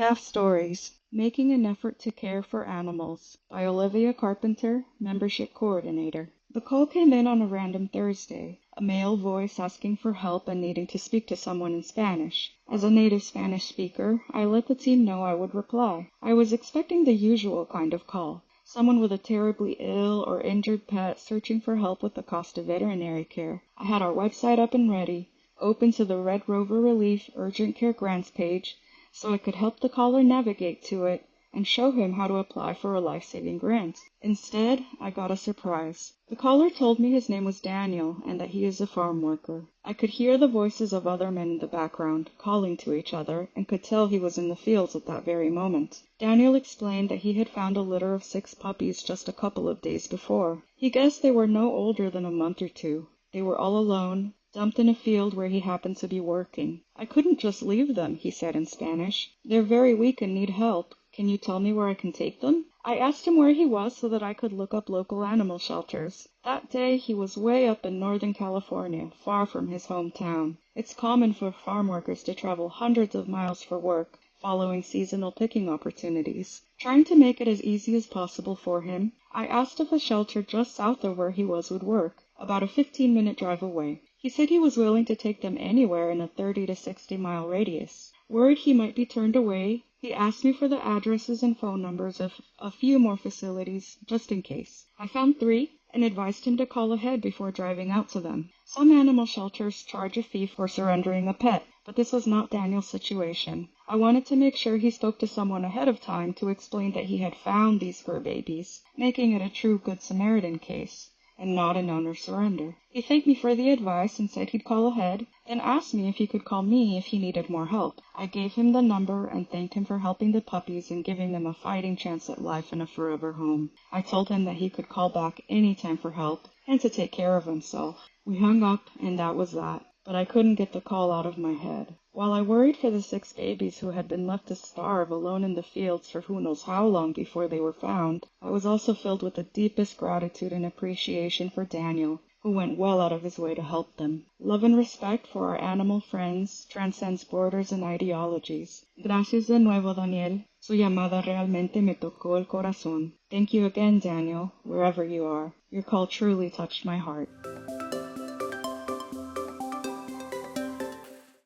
Staff Stories: Making an Effort to Care for Animals by Olivia Carpenter, Membership Coordinator. The call came in on a random Thursday, a male voice asking for help and needing to speak to someone in Spanish. As a native Spanish speaker, I let the team know I would reply. I was expecting the usual kind of call. Someone with a terribly ill or injured pet searching for help with the cost of veterinary care. I had our website up and ready, open to the Red Rover Relief Urgent Care Grants page, so I could help the caller navigate to it and show him how to apply for a life-saving grant. Instead, I got a surprise. The caller told me his name was Daniel and that he is a farm worker. I could hear the voices of other men in the background, calling to each other, and could tell he was in the fields at that very moment. Daniel explained that he had found a litter of 6 puppies just a couple of days before. He guessed they were no older than a month or two. They were all alone, dumped in a field where he happened to be working. I couldn't just leave them, he said in Spanish. They're very weak and need help. Can you tell me where I can take them? I asked him where he was so that I could look up local animal shelters. That day he was way up in Northern California, far from his hometown. It's common for farm workers to travel hundreds of miles for work, following seasonal picking opportunities. Trying to make it as easy as possible for him, I asked if a shelter just south of where he was would work, about a 15-minute drive away. He said he was willing to take them anywhere in a 30 to 60-mile radius. Worried he might be turned away, he asked me for the addresses and phone numbers of a few more facilities, just in case. I found 3 and advised him to call ahead before driving out to them. Some animal shelters charge a fee for surrendering a pet, but this was not Daniel's situation. I wanted to make sure he spoke to someone ahead of time to explain that he had found these fur babies, making it a true Good Samaritan case, and not an owner surrender. He thanked me for the advice and said he'd call ahead, then asked me if he could call me if he needed more help. I gave him the number and thanked him for helping the puppies and giving them a fighting chance at life in a forever home. I told him that he could call back anytime for help and to take care of himself. We hung up and that was that, but I couldn't get the call out of my head. While I worried for the 6 babies who had been left to starve alone in the fields for who knows how long before they were found, I was also filled with the deepest gratitude and appreciation for Daniel, who went well out of his way to help them. Love and respect for our animal friends transcends borders and ideologies. Gracias de nuevo, Daniel. Su llamada realmente me tocó el corazón. Thank you again, Daniel, wherever you are. Your call truly touched my heart.